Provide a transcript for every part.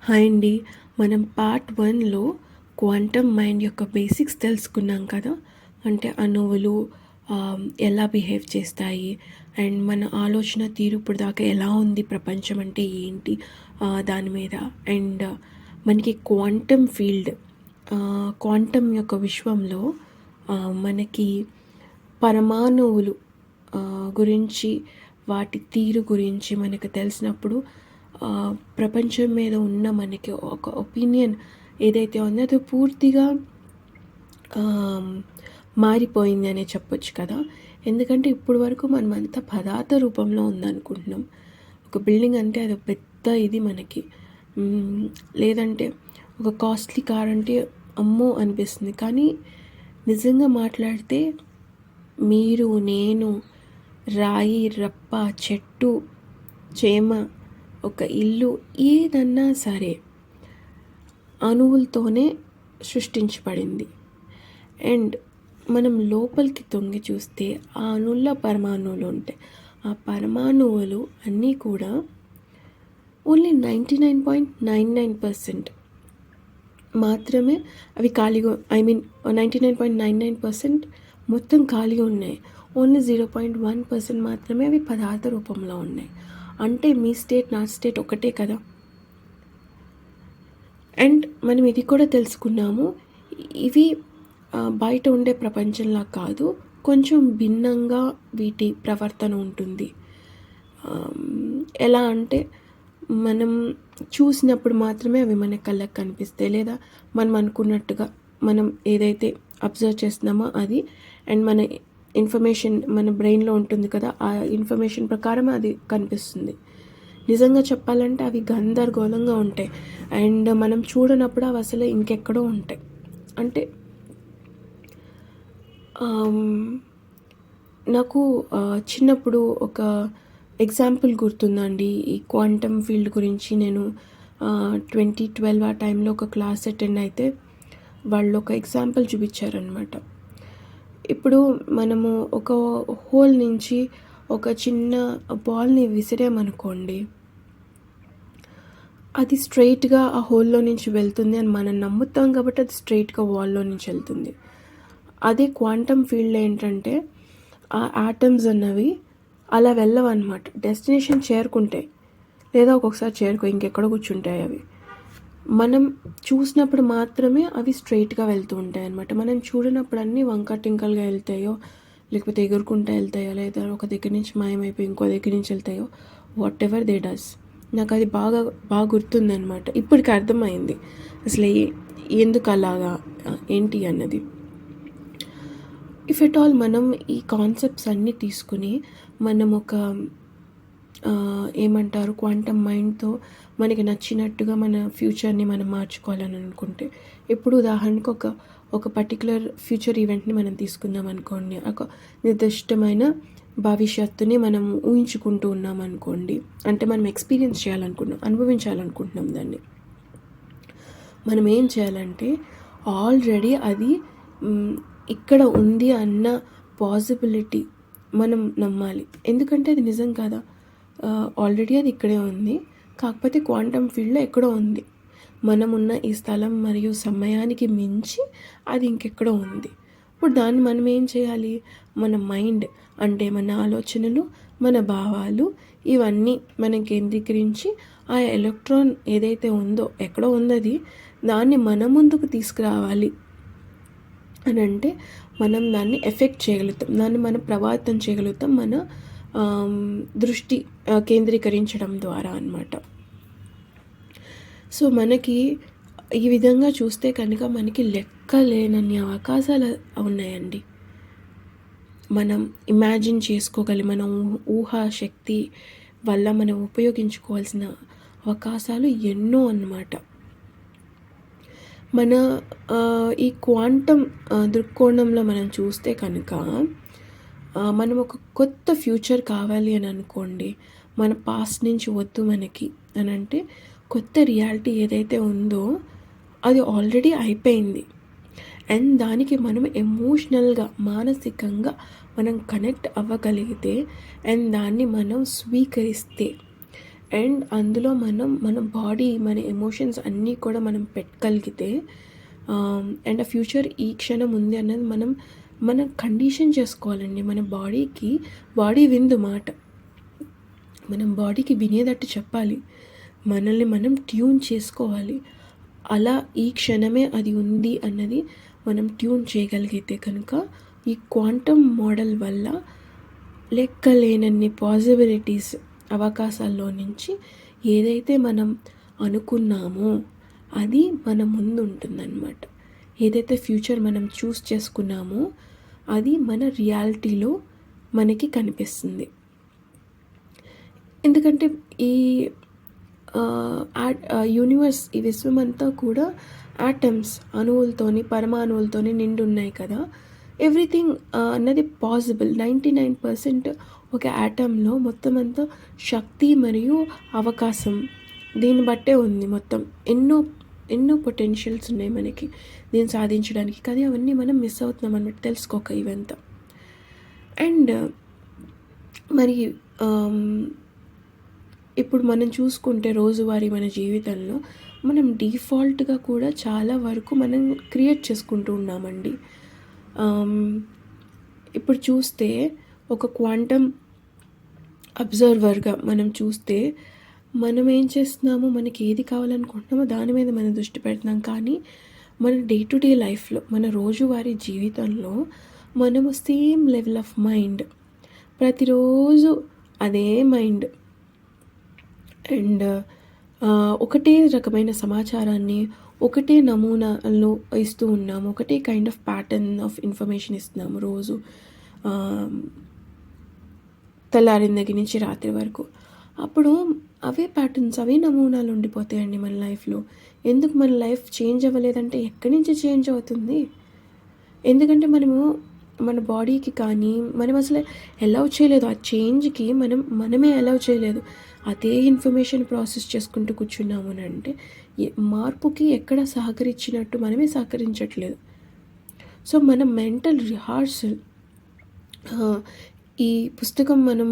Hi అండి. మనం part 1లో quantum mind యొక్క బేసిక్స్ తెలుసుకున్నాం కదా. అంటే అణువులు ఎలా బిహేవ్ చేస్తాయి అండ్ మన ఆలోచన తీరు ఇప్పుడు దాకా ఎలా ఉంది, ప్రపంచం అంటే ఏంటి దాని మీద. అండ్ మనకి క్వాంటమ్ ఫీల్డ్, క్వాంటమ్ యొక్క విశ్వంలో మనకి పరమాణువులు గురించి, వాటి తీరు గురించి మనకు తెలిసినప్పుడు ప్రపంచం మీద ఉన్న మనకి ఒక ఒపీనియన్ ఏదైతే ఉందో అది పూర్తిగా మారిపోయింది అనే చెప్పొచ్చు కదా. ఎందుకంటే ఇప్పుడు వరకు మనం అంతా పదార్థ రూపంలో ఉందనుకుంటున్నాం. ఒక బిల్డింగ్ అంటే అది పెద్ద ఇది మనకి, లేదంటే ఒక కాస్ట్లీ కార్ అంటే అమ్మో అనిపిస్తుంది. కానీ నిజంగా మాట్లాడితే మీరు, నేను, రాయి, రప్ప, చెట్టు, చేమ, ఒక ఇల్లు, ఏదన్నా సరే అణువులతోనే సృష్టించబడింది. అండ్ మనం లోపలికి తొంగి చూస్తే ఆ అణువుల్లో పరమాణువులు ఉంటాయి. ఆ పరమాణువులు అన్నీ కూడా ఓన్లీ 99.99% మాత్రమే అవి ఖాళీగా, 99.99% మొత్తం ఖాళీగా ఉన్నాయి. ఓన్లీ 0.1% మాత్రమే అవి పదార్థ రూపంలో ఉన్నాయి. అంటే మీ స్టేట్, నా స్టేట్ ఒకటే కదా. అండ్ మనం ఇది కూడా తెలుసుకున్నాము, ఇవి బయట ఉండే ప్రపంచంలా కాదు, కొంచెం భిన్నంగా వీటి ప్రవర్తన ఉంటుంది. ఎలా అంటే మనం చూసినప్పుడు మాత్రమే అవి మన కళ్ళకు కనిపిస్తాయి, లేదా మనం అనుకున్నట్టుగా మనం ఏదైతే అబ్జర్వ్ చేస్తున్నామో అది, అండ్ మన ఇన్ఫర్మేషన్ మన బ్రెయిన్లో ఉంటుంది కదా, ఆ ఇన్ఫర్మేషన్ ప్రకారం అది కనిపిస్తుంది. నిజంగా చెప్పాలంటే అవి గందరగోళంగా ఉంటాయి. అండ్ మనం చూడనప్పుడు అవి అసలు ఇంకెక్కడో ఉంటాయి. అంటే నాకు చిన్నప్పుడు ఒక ఎగ్జాంపుల్ గుర్తుందండి ఈ క్వాంటమ్ ఫీల్డ్ గురించి. నేను 2012 ఆ టైంలో ఒక క్లాస్ అటెండ్ అయితే వాళ్ళు ఒక ఎగ్జాంపుల్ చూపించారనమాట. ఇప్పుడు మనము ఒక హోల్ నుంచి ఒక చిన్న బాల్ని విసిరామనుకోండి, అది స్ట్రైట్గా ఆ హోల్లో నుంచి వెళ్తుంది అని మనం నమ్ముతాం కాబట్టి అది స్ట్రైట్గా వాల్లో నుంచి వెళ్తుంది. అదే క్వాంటమ్ ఫీల్డ్లో ఏంటంటే ఆ యాటమ్స్ అన్నవి అలా వెళ్ళవన్నమాట. డెస్టినేషన్ చేరుకుంటాయి, లేదా ఒక్కొక్కసారి ఇంకెక్కడ కూర్చుంటాయి. అవి మనం చూసినప్పుడు మాత్రమే అవి స్ట్రైట్గా వెళ్తూ ఉంటాయి అన్నమాట. మనం చూడనప్పుడు అన్నీ వంక టింకల్గా వెళ్తాయో, లేకపోతే ఎగురుకుంటూ వెళ్తాయో, లేదా ఒక దగ్గర నుంచి మాయమైపోయి ఇంకో దగ్గర నుంచి వెళ్తాయో, వాట్ ఎవర్ దే డస్. నాకు అది బాగా గుర్తుందనమాట. ఇప్పటికి అర్థమైంది అసలు ఎందుకు అలాగా ఏంటి అన్నది. ఇఫ్ ఎట్ ఆల్ మనం ఈ కాన్సెప్ట్స్ అన్నీ తీసుకుని మనం ఒక ఏమంటారు క్వాంటమ్ మైండ్తో మనకి నచ్చినట్టుగా మన ఫ్యూచర్ని మనం మార్చుకోవాలని అనుకుంటే, ఇప్పుడు ఉదాహరణకు ఒక పర్టికులర్ ఫ్యూచర్ ఈవెంట్ని మనం తీసుకుందాం అనుకోండి. ఒక నిర్దిష్టమైన భవిష్యత్తుని మనం ఊహించుకుంటూ ఉన్నాం అనుకోండి. అంటే మనం ఎక్స్పీరియన్స్ చేయాలనుకుంటున్నాం, అనుభవించాలనుకుంటున్నాం దాన్ని. మనం ఏం చేయాలంటే ఆల్రెడీ అది ఇక్కడ ఉంది అన్న పాసిబిలిటీ మనం నమ్మాలి. ఎందుకంటే అది నిజం కదా. ఆల్రెడీ అది ఇక్కడే ఉంది, కాకపోతే క్వాంటమ్ ఫీల్డ్లో ఎక్కడో ఉంది. మనమున్న ఈ స్థలం మరియు సమయానికి మించి అది ఇంకెక్కడో ఉంది. ఇప్పుడు దాన్ని మనం ఏం చేయాలి, మన మైండ్ అంటే మన ఆలోచనలు, మన భావాలు, ఇవన్నీ మనం కేంద్రీకరించి ఆ ఎలక్ట్రాన్ ఏదైతే ఉందో, ఎక్కడో ఉన్నది, దాన్ని మన ముందుకు తీసుకురావాలి అని అంటే మనం దాన్ని ఎఫెక్ట్ చేయగలుగుతాం, దాన్ని మనం ప్రభావితం చేయగలుగుతాం మన దృష్టి కేంద్రీకరించడం ద్వారా అన్నమాట. సో మనకి ఈ విధంగా చూస్తే కనుక మనకి లెక్కలేనన్ని అవకాశాలు ఉన్నాయండి. మనం ఇమాజిన్ చేసుకోగలి, మనం ఊహాశక్తి వల్ల మనం ఉపయోగించుకోవాల్సిన అవకాశాలు ఎన్నో అన్నమాట. మన ఈ క్వాంటమ్ దృక్కోణంలో మనం చూస్తే కనుక మనం ఒక కొత్త ఫ్యూచర్ కావాలి అని అనుకోండి, మన పాస్ట్ నుంచి వద్దు మనకి అని అంటే, కొత్త రియాలిటీ ఏదైతే ఉందో అది ఆల్రెడీ అయిపోయింది. అండ్ దానికి మనం ఎమోషనల్గా, మానసికంగా మనం కనెక్ట్ అవ్వగలిగితే అండ్ దాన్ని మనం స్వీకరిస్తే అండ్ అందులో మన బాడీ, మన ఎమోషన్స్ అన్నీ కూడా మనం పెట్టగలిగితే అండ్ ఆ ఫ్యూచర్ ఈ క్షణం ఉంది అన్నది మనం కండిషన్ చేసుకోవాలండి. మన బాడీ విందు మాట. మనం బాడీకి వినేటట్టు చెప్పాలి. మనల్ని మనం ట్యూన్ చేసుకోవాలి. అలా ఈ క్షణమే అది ఉంది అన్నది మనం ట్యూన్ చేయగలిగితే కనుక ఈ క్వాంటమ్ మోడల్ వల్ల లెక్కలేనన్ని పాసిబిలిటీస్, అవకాశాల్లో నుంచి ఏదైతే మనం అనుకున్నామో అది మన ముందు ఉంటుందన్నమాట. ఏదైతే ఫ్యూచర్ మనం చూస్ చేసుకున్నామో అది మన రియాలిటీలో మనకి కనిపిస్తుంది. ఎందుకంటే ఈ యూనివర్స్, ఈ విశ్వమంతా కూడా ఆటమ్స్, అణువులతోని, పరమాణువులతోని నిండి ఉన్నాయి కదా. ఎవ్రీథింగ్ అన్నది పాసిబుల్. 99% ఒక యాటంలో మొత్తం అంతా శక్తి మరియు అవకాశం దీన్ని బట్టే ఉంది. మొత్తం ఎన్నో పొటెన్షియల్స్ ఉన్నాయి మనకి దీన్ని సాధించడానికి. కానీ అవన్నీ మనం మిస్ అవుతున్నాం అన్నట్టు తెలుసుకోక ఇవంతా. అండ్ మరి ఇప్పుడు మనం చూసుకుంటే రోజువారీ మన జీవితంలో మనం డిఫాల్ట్గా కూడా చాలా వరకు మనం క్రియేట్ చేసుకుంటూ ఉన్నామండి. ఇప్పుడు చూస్తే ఒక క్వాంటమ్ అబ్జర్వర్గా మనం చూస్తే మనం ఏం చేస్తున్నామో, మనకి ఏది కావాలనుకుంటున్నామో దాని మీద మనం దృష్టి పెడుతున్నాం. కానీ మన డే టు డే లైఫ్లో, మన రోజువారీ జీవితంలో మనము సేమ్ లెవెల్ ఆఫ్ మైండ్, ప్రతిరోజు అదే మైండ్ అండ్ ఒకటే రకమైన సమాచారాన్ని, ఒకటే నమూనాలను ఇస్తూ ఉన్నాము. ఒకటే kind of pattern of information ఇస్తున్నాము రోజు, తెల్లారిన దగ్గర నుంచి రాత్రి వరకు. అప్పుడు అవే ప్యాటర్న్స్, అవే నమూనాలు ఉండిపోతాయండి మన లైఫ్లో. ఎందుకు మన లైఫ్ చేంజ్ అవ్వలేదంటే ఎక్కడి నుంచి చేంజ్ అవుతుంది? ఎందుకంటే మన బాడీకి కానీ మనం అసలు అలౌ చేయలేదు. ఆ చేంజ్కి మనమే అలౌ చేయలేదు. అదే ఇన్ఫర్మేషన్ ప్రాసెస్ చేసుకుంటూ కూర్చున్నాము అని అంటే మార్పుకి ఎక్కడ సహకరించినట్టు మనమే సహకరించట్లేదు. సో మన మెంటల్ రిహార్సల్, ఈ పుస్తకం మనం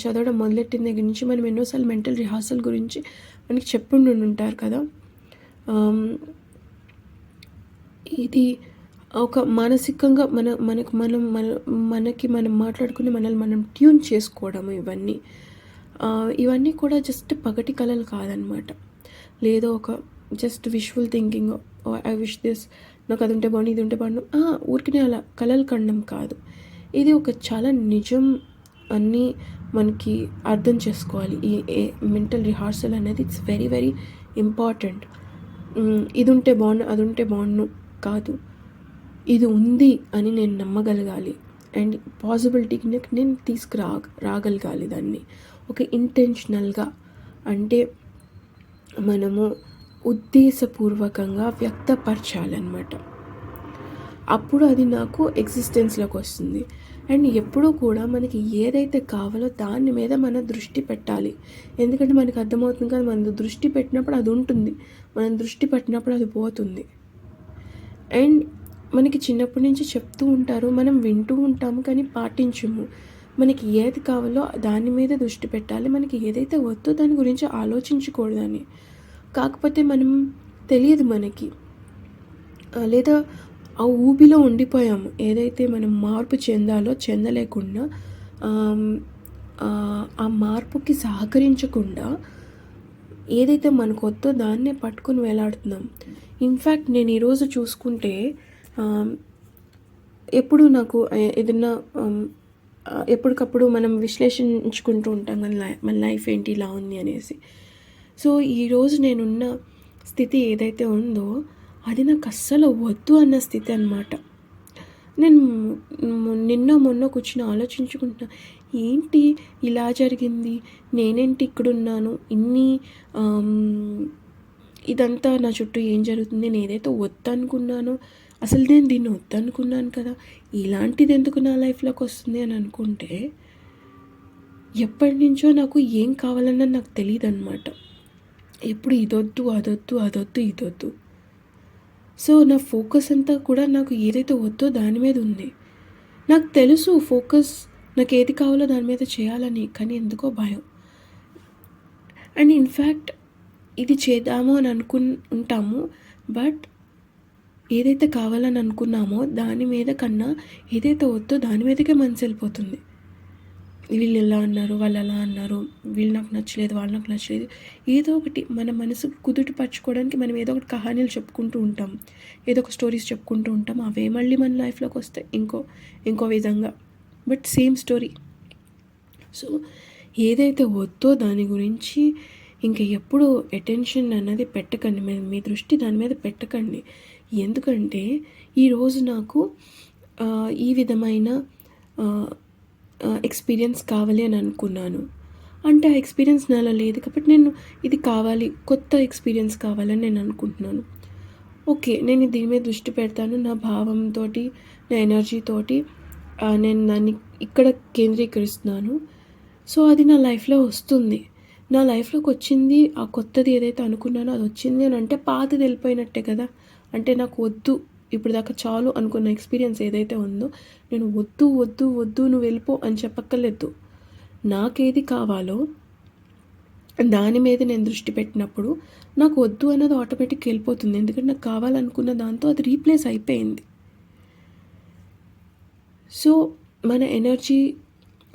చదవడం మొదలెట్టిన దగ్గర నుంచి మనం ఎన్నోసార్లు మెంటల్ రిహార్సల్ గురించి మనకి చెప్పుండి ఉంటారు కదా. ఇది ఒక మానసికంగా మనకి మనం మాట్లాడుకుని మనల్ని మనం ట్యూన్ చేసుకోవడం, ఇవన్నీ కూడా జస్ట్ పగటి కళలు కాదనమాట. లేదో ఒక just visual thinking, I wish this, నాకు అది ఉంటే బాగుండు, ఇది ఉంటే బాగుండు, ఊరికనే అలా కళలు కండం కాదు. ఇది ఒక చాలా నిజం అన్నీ మనకి అర్థం చేసుకోవాలి. ఈ మెంటల్ రిహార్సల్ అనేది ఇట్స్ వెరీ వెరీ ఇంపార్టెంట్. ఇది ఉంటే బాగుండు, అది ఉంటే బాగుండు కాదు, ఇది ఉంది అని నేను నమ్మగలగాలి. అండ్ పాసిబిలిటీకి నేను రాగలగాలి దాన్ని ఒక ఇంటెన్షనల్గా. అంటే మనము ఉద్దేశపూర్వకంగా వ్యక్తపరచాలన్నమాట. అప్పుడు అది నాకు ఎగ్జిస్టెన్స్లోకి వస్తుంది. అండ్ ఎప్పుడూ కూడా మనకి ఏదైతే కావాలో దాని మీద మన దృష్టి పెట్టాలి. ఎందుకంటే మనకు అర్థమవుతుంది కదా, మన దృష్టి పెట్టినప్పుడు అది ఉంటుంది, మనం దృష్టి పెట్టినప్పుడు అది పోతుంది. అండ్ మనకి చిన్నప్పటి నుంచి చెప్తూ ఉంటారు, మనం వింటూ ఉంటాము కానీ పాటించము. మనకి ఏది కావాలో దాని మీద దృష్టి పెట్టాలి, మనకి ఏదైతే వద్దో దాని గురించి ఆలోచించకూడదని. కాకపోతే మనం తెలియదు మనకి, లేదా ఆ ఊబిలో ఉండిపోయాము. ఏదైతే మనం మార్పు చెందలేకుండా, ఆ మార్పుకి సహకరించకుండా ఏదైతే మనకు వద్దో దాన్నే పట్టుకుని వేలాడుతున్నాం. ఇన్ఫ్యాక్ట్ నేను ఈరోజు చూసుకుంటే ఎప్పుడు నాకు ఏదన్నా ఎప్పటికప్పుడు మనం విశ్లేషించుకుంటూ ఉంటాం మన లైఫ్ ఏంటి ఇలా ఉంది అనేసి. సో ఈరోజు నేనున్న స్థితి ఏదైతే ఉందో అది నాకు అస్సలు వద్దు అన్న స్థితి అన్నమాట. నేను మొన్న కూర్చుని ఆలోచించుకుంటున్నా, ఏంటి ఇలా జరిగింది, నేనేంటి ఇక్కడున్నాను, ఇదంతా నా చుట్టూ ఏం జరుగుతుంది, నేను ఏదైతే వద్దనుకున్నానో అసలు నేను దీన్ని వద్దనుకున్నాను కదా, ఇలాంటిది ఎందుకు నా లైఫ్లోకి వస్తుంది అని అనుకుంటే ఎప్పటి నుంచో నాకు ఏం కావాలన్నా నాకు తెలియదు అనమాట. ఎప్పుడు ఇదొద్దు ఇదొద్దు. సో నా ఫోకస్ అంతా కూడా నాకు ఏదైతే వద్దో దాని మీద ఉంది. నాకు తెలుసు ఫోకస్ నాకు ఏది కావాలో దాని మీద చేయాలని, కానీ ఎందుకో భయం. అండ్ ఇన్ఫ్యాక్ట్ ఇది చేద్దాము అని ఉంటాము. బట్ ఏదైతే కావాలని అనుకున్నామో దాని మీద కన్నా ఏదైతే వద్దో దాని మీదకే మనసు వెళ్ళిపోతుంది. వీళ్ళు ఇలా అన్నారు, వాళ్ళు అలా అన్నారు, వీళ్ళు నాకు నచ్చలేదు, వాళ్ళు నాకు నచ్చలేదు. ఏదో ఒకటి మన మనసుకు కుదుట పరచుకోవడానికి మనం ఏదో ఒకటి కహానీలు చెప్పుకుంటూ ఉంటాం, ఏదో ఒక స్టోరీస్ చెప్పుకుంటూ ఉంటాం. అవే మళ్ళీ మన లైఫ్లోకి వస్తాయి ఇంకో విధంగా, బట్ సేమ్ స్టోరీ. సో ఏదైతే వద్దో దాని గురించి ఇంక ఎప్పుడు అటెన్షన్ అన్నది పెట్టకండి, మీ దృష్టి దాని మీద పెట్టకండి. ఎందుకంటే ఈరోజు నాకు ఈ విధమైన ఎక్స్పీరియన్స్ కావాలి అని అనుకున్నాను అంటే ఆ ఎక్స్పీరియన్స్ నాలో లేదు కాబట్టి నేను ఇది కావాలి, కొత్త ఎక్స్పీరియన్స్ కావాలని నేను అనుకుంటున్నాను. ఓకే, నేను దీని మీద దృష్టి పెడతాను, నా భావంతో, నా ఎనర్జీతోటి నేను దాన్ని ఇక్కడ కేంద్రీకరిస్తున్నాను. సో అది నా లైఫ్లో వస్తుంది. నా లైఫ్లోకి వచ్చింది, ఆ కొత్తది ఏదైతే అనుకున్నానో అది వచ్చింది అని అంటే పాతది వెళ్ళిపోయినట్టే కదా. అంటే నాకు వద్దు, ఇప్పుడు దాకా చాలు అనుకున్న ఎక్స్పీరియన్స్ ఏదైతే ఉందో నేను వద్దు వద్దు వద్దు నువ్వు వెళ్ళిపో అని చెప్పక్కర్లేదు. నాకేది కావాలో దాని మీద నేను దృష్టి పెట్టినప్పుడు నాకు వద్దు అన్నది ఆటోమేటిక్గా వెళ్ళిపోతుంది. ఎందుకంటే నాకు కావాలనుకున్న దాంతో అది రీప్లేస్ అయిపోయింది. సో మన ఎనర్జీ,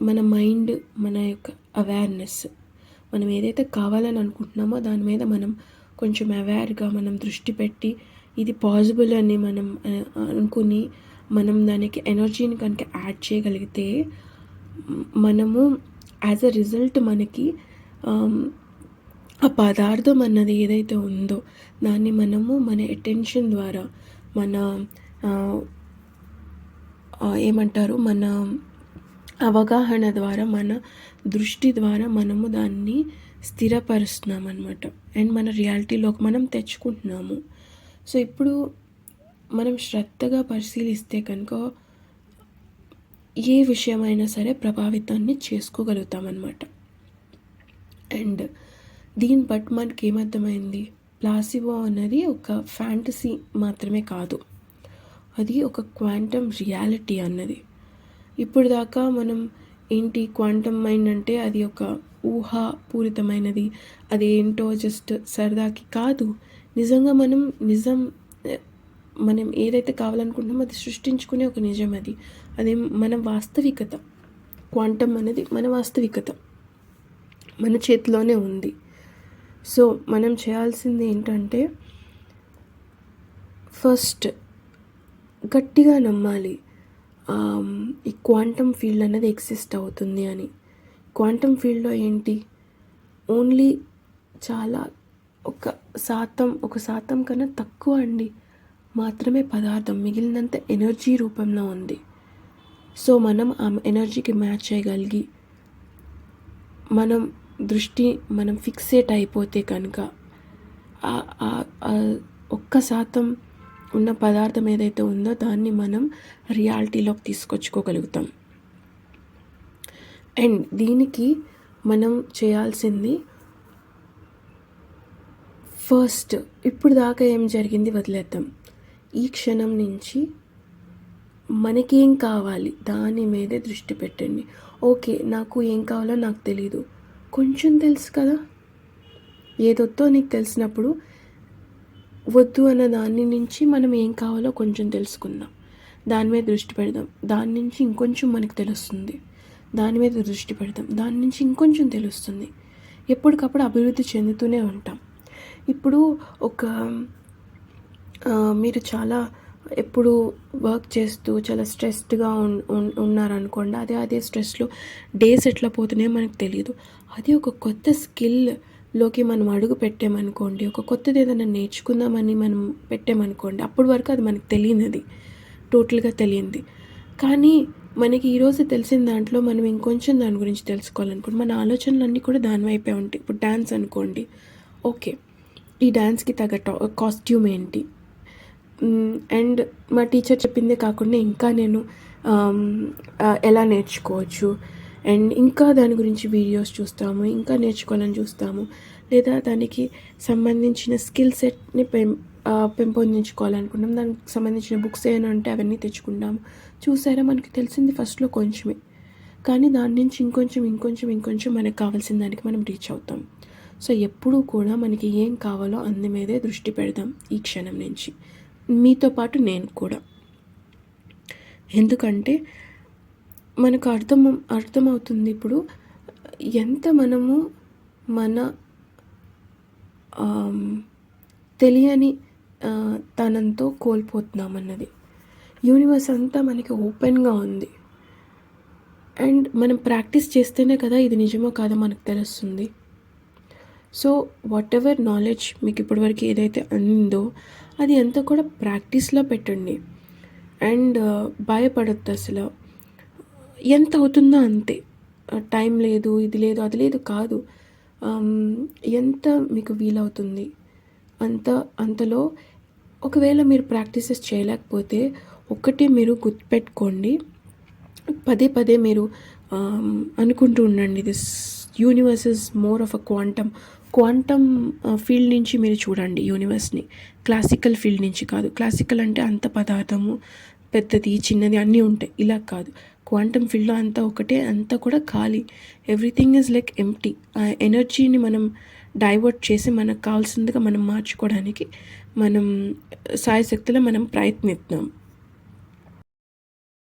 మన మైండ్, మన యొక్క అవేర్నెస్, మనం ఏదైతే కావాలని అనుకుంటున్నామో దాని మీద మనం కొంచెం అవేర్గా మనం దృష్టి పెట్టి ఇది పాసిబుల్ అని మనం అనుకుని మనం దానికి ఎనర్జీని కనుక యాడ్ చేయగలిగితే మనము యాజ్ అ రిజల్ట్ మనకి ఆ పదార్థం అన్నది ఏదైతే ఉందో దాన్ని మనము మన అటెన్షన్ ద్వారా, మన ఏమంటారు, మన అవగాహన ద్వారా, మన దృష్టి ద్వారా మనము దాన్ని స్థిరపరుస్తున్నాం అన్నమాట. అండ్ మన రియాలిటీలోకి మనం తెచ్చుకుంటున్నాము. సో ఇప్పుడు మనం శ్రద్ధగా పరిశీలిస్తే కనుక ఏ విషయమైనా సరే ప్రభావితాన్ని చేసుకోగలుగుతామన్నమాట. అండ్ దీన్ని బట్టి మనకి ఏమర్థమైంది, ప్లాసిబో అన్నది ఒక ఫ్యాంటసీ మాత్రమే కాదు, అది ఒక క్వాంటమ్ రియాలిటీ అన్నది. ఇప్పుడు దాకా మనం ఏంటి క్వాంటమ్ మైండ్ అంటే అది ఒక ఊహాపూరితమైనది, అది ఏంటో జస్ట్ సరదాకి కాదు. నిజంగా మనం ఏదైతే కావాలనుకుంటున్నామో అది సృష్టించుకునే ఒక నిజం. అది మన వాస్తవికత. క్వాంటమ్ అనేది మన వాస్తవికత, మన చేతిలోనే ఉంది. సో మనం చేయాల్సింది ఏంటంటే ఫస్ట్ గట్టిగా నమ్మాలి ఈ క్వాంటమ్ ఫీల్డ్ అనేది ఎగ్జిస్ట్ అవుతుంది అని. క్వాంటమ్ ఫీల్డ్లో ఏంటి, ఓన్లీ చాలా ఒక శాతం కన్నా తక్కువ మాత్రమే పదార్థం, మిగిలినంత ఎనర్జీ రూపంలో ఉంది. సో మనం ఆ ఎనర్జీకి మ్యాచ్ చేయగలిగి మనం దృష్టి మనం ఫిక్సేట్ అయిపోతే కనుక 1% ఉన్న పదార్థం ఏదైతే ఉందో దాన్ని మనం రియాలిటీలోకి తీసుకొచ్చుకోగలుగుతాం. అండ్ దీనికి మనం చేయాల్సింది ఫస్ట్, ఇప్పుడు దాకా ఏం జరిగింది వదిలేద్దాం. ఈ క్షణం నుంచి మనకేం కావాలి దాని మీదే దృష్టి పెట్టండి. ఓకే, నాకు ఏం కావాలో నాకు తెలీదు, కొంచెం తెలుసు కదా. ఏదొద్దో నీకు తెలిసినప్పుడు వద్దు అన్న దాని నుంచి మనం ఏం కావాలో కొంచెం తెలుసుకుందాం, దాని మీద దృష్టి పెడదాం. దాని నుంచి ఇంకొంచెం మనకు తెలుస్తుంది, దాని మీద దృష్టి పెడదాం, దాని నుంచి ఇంకొంచెం తెలుస్తుంది. ఎప్పటికప్పుడు అభివృద్ధి చెందుతూనే ఉంటాం. ఇప్పుడు మీరు చాలా ఎప్పుడు వర్క్ చేస్తూ చాలా స్ట్రెస్డ్గా ఉన్నారనుకోండి, అదే స్ట్రెస్లో డేస్ ఎట్లా పోతున్నాయో మనకు తెలియదు. అది ఒక కొత్త స్కిల్లోకి మనం అడుగు పెట్టామనుకోండి, ఒక కొత్తది ఏదైనా నేర్చుకుందామని మనం పెట్టామనుకోండి, అప్పటి వరకు అది మనకు తెలియనిది, టోటల్గా తెలియంది. కానీ మనకి ఈరోజు తెలిసిన దాంట్లో మనం ఇంకొంచెం దాని గురించి తెలుసుకోవాలనుకోండి, మన ఆలోచనలన్నీ కూడా దాని వైపే ఉంటాయి. ఇప్పుడు డ్యాన్స్ అనుకోండి, ఓకే, ఈ డ్యాన్స్కి తగ్గ కాస్ట్యూమ్ ఏంటి, అండ్ మా టీచర్ చెప్పిందే కాకుండా ఇంకా నేను ఎలా నేర్చుకోవచ్చు, అండ్ ఇంకా దాని గురించి వీడియోస్ చూస్తాము, ఇంకా నేర్చుకోవాలని చూస్తాము, లేదా దానికి సంబంధించిన స్కిల్ సెట్ని పెంపొందించుకోవాలనుకుంటాం. దానికి సంబంధించిన బుక్స్ ఏమైనా ఉంటే అవన్నీ తెచ్చుకుంటాము. చూసారా, మనకి తెలిసింది ఫస్ట్లో కొంచెమే, కానీ దాని నుంచి ఇంకొంచెం మనకు కావాల్సిన దానికి మనం రీచ్ అవుతాం. సో ఎప్పుడూ కూడా మనకి ఏం కావాలో అందు మీదే దృష్టి పెడదాం ఈ క్షణం నుంచి, మీతో పాటు నేను కూడా. ఎందుకంటే మనకు అర్థమవుతుంది ఇప్పుడు ఎంత మనము మన తెలియని తనంతో కోల్పోతున్నాం అన్నది. యూనివర్స్ అంతా మనకి ఓపెన్గా ఉంది, అండ్ మనం ప్రాక్టీస్ చేస్తేనే కదా ఇది నిజమో కాదో మనకు తెలుస్తుంది. సో వాట్ ఎవర్ నాలెడ్జ్ మీకు ఇప్పటివరకు ఏదైతే అందిందో అది అంతా కూడా ప్రాక్టీస్లో పెట్టండి. అండ్ భయపడొద్దు అసలు. ఎంత అవుతుందో అంతే. టైం లేదు, ఇది లేదు, అది లేదు కాదు. ఎంత మీకు వీలవుతుంది అంతలో. ఒకవేళ మీరు ప్రాక్టీసెస్ చేయలేకపోతే ఒక్కటి మీరు గుర్తుపెట్టుకోండి, పదే పదే మీరు అనుకుంటూ ఉండండి, this universe is more of a quantum field నుంచి మీరు చూడండి యూనివర్స్ని, క్లాసికల్ ఫీల్డ్ నుంచి కాదు. క్లాసికల్ అంటే అంత పదార్థము పెద్దది చిన్నది అన్నీ ఉంటాయి, ఇలా కాదు. క్వాంటమ్ ఫీల్డ్లో అంతా ఒకటే, అంతా కూడా ఖాళీ. Everything is like empty. ఆ ఎనర్జీని మనం డైవర్ట్ చేసి మనకు కావాల్సిందిగా మనం మార్చుకోవడానికి మనం సాయశక్తిలో మనం ప్రయత్నిస్తున్నాం.